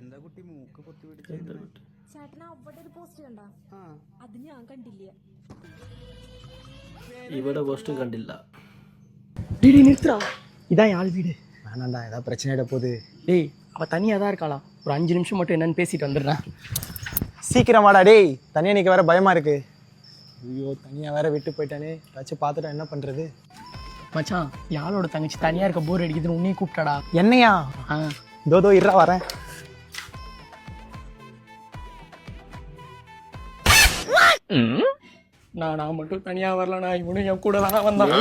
എന്താ കുട്ടി മൂക്ക് പൊത്തി പിടിച്ച് ചേട്ടനാ അവിടെ ഒരു പോസ്റ്റ് കണ്ട അത് ഞാൻ കണ്ടില്ല. ഇവിടെ പോസ്റ്റും കണ്ടില്ല. நிறுத்துறா, இதான் யாழ் வீடு. வேணாண்டா, ஏதாவது பிரச்சனையிட போகுது. டேய், அவள் தனியாக தான் இருக்காளா, ஒரு 5 நிமிஷம் மட்டும் என்னன்னு பேசிட்டு வந்துடுறேன். சீக்கிரமாடா டேய், தனியாக நிற்க வேற பயமா இருக்கு. ஐயோ, தனியாக வேற விட்டு போயிட்டானே, ஏதாச்சும் பார்த்துட்டா என்ன பண்ணுறது? மச்சான், யாழோட தங்கச்சி தனியாக இருக்க போர் அடிக்குதுன்னு உன்னையும் கூப்பிட்டாடா. என்னையா? தோ இருறா வரேன். நான் மட்டும் தனியாக வரலண்ணா, இவனும் என் கூட தானே வந்தான்.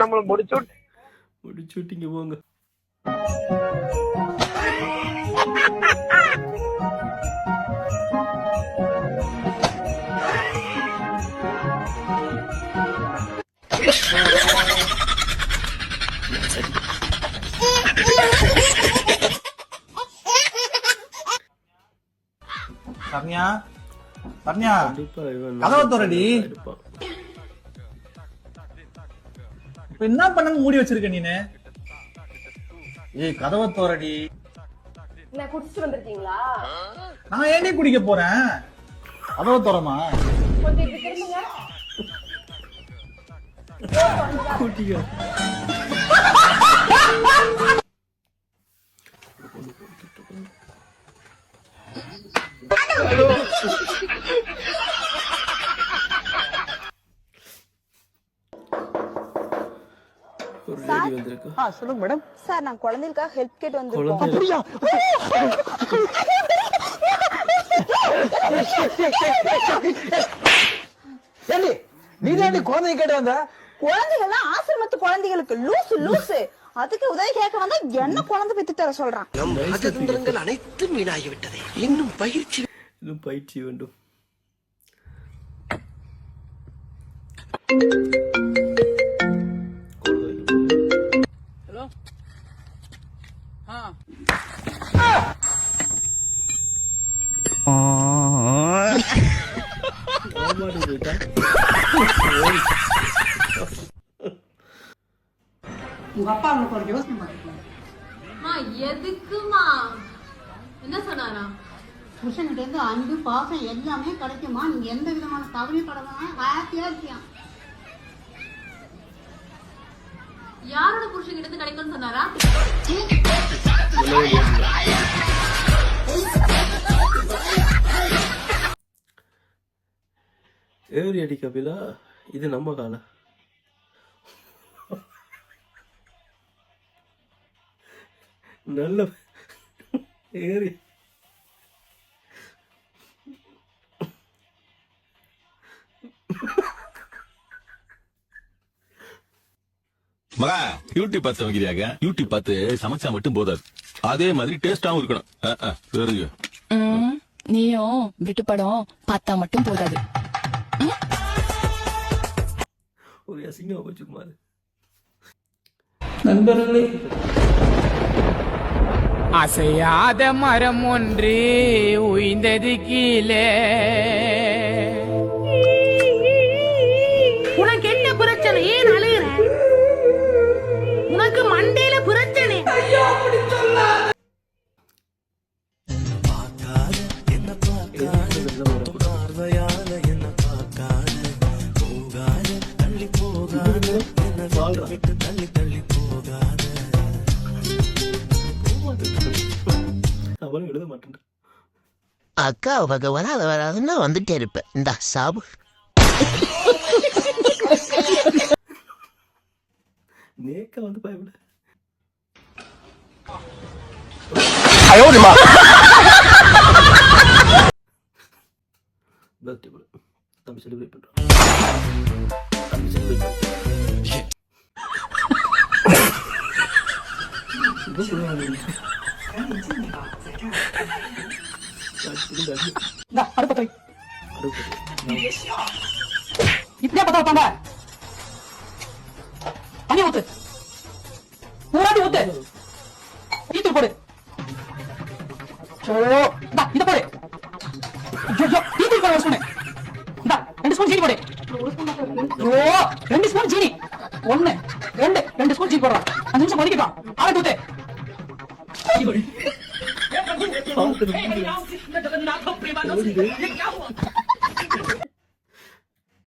நம்மள முடிச்சு விட்டீங்க போங்க. சரண்யா, சரண்யா, கதவை தோறடி. இப்ப என்ன பண்ண மூடி வச்சிருக்க நீனு? ஏய், கதவை தோறடி. என்ன குடிச்சிட்டு வந்திருக்கீங்களா? நான் ஏன்டி குடிக்க போறேன்? கதவை தோறமா? கொஞ்சம் இப்படி திரும்புங்க. சொல்லுங்க மேடம். சார், நான் குழந்தைகளுக்காக ஹெல்ப் கேட்டு வந்திருக்கோம். நீ குழந்தை கேட்டு வந்த? குழந்தைகள்லாம் ஆசிரமத்து குழந்தைகளுக்கு லூசு லூசு. அதுக்கு உதவி கேட்க வந்தா என்ன குழந்தை பெத்து தர சொல்றான். ராஜதந்திரங்கள் அனைத்தும் வீணாகிவிட்டது. இன்னும் பயிற்சி வேண்டும். ஹலோ. உங்க அப்பா அவனுக்கு ஒரு யோசனை பண்ணிருக்காரு. எதுக்குமா? என்ன சொன்னாரா? புருஷன்கிட்ட இருந்து அன்பு பாசம் எல்லாமே கிடைக்குமா, நீங்க எந்த விதமான கவலைப்படலாம், ஹாப்பியா இருக்கியா. யாரோட புருஷன் கிட்ட கிடைக்கும்னு சொன்னாரா? ஏறி அடி கபிலா, இது நம்ம கால. நல்ல ஏறி மகா யூடியூப் பார்த்து சமைக்கிறியாங்க? யூடியூப் பார்த்து சமைச்சா மட்டும் போதாது, அதே மாதிரி டேஸ்டாவும் இருக்கணும். நீயும் விட்டு படம் பார்த்தா மட்டும் போதாது. ஒரு அசிங்கம் வச்சுக்குமாரு. நண்பர்களே, அசையாத மரம் ஒன்று உய்ந்தது கீழே. உனக்கு என்ன பிரச்சனை? ஏன் அழுகிற? உனக்கு மண்டையில பிரச்சனை. அவளும் எழுத மாட்டேன். அக்கா வராதுன்னா வந்துட்டே இருப்பேன். இந்த சாபு நேக்கா வந்து பயப்பட. தம்பி செலிப்ரேட் பண்றோம். இப்படியா பார்த்தா வைப்பாங்க? தண்ணி ஊத்து, ஊராட்டி ஊத்து, ஈத்து போடு. இத போடு, ஈத்து போட சொன்னேன். 2 ஸ்பூன் சீனி போடு. 2 ஸ்பூன் சீனி. 1 2 2 இந்த ஸ்கூல் சீட் போடுறான் 5 நிமிஷம் ஒதுக்கிட்டான் ஆளை தூத்து பாவத்துக்கு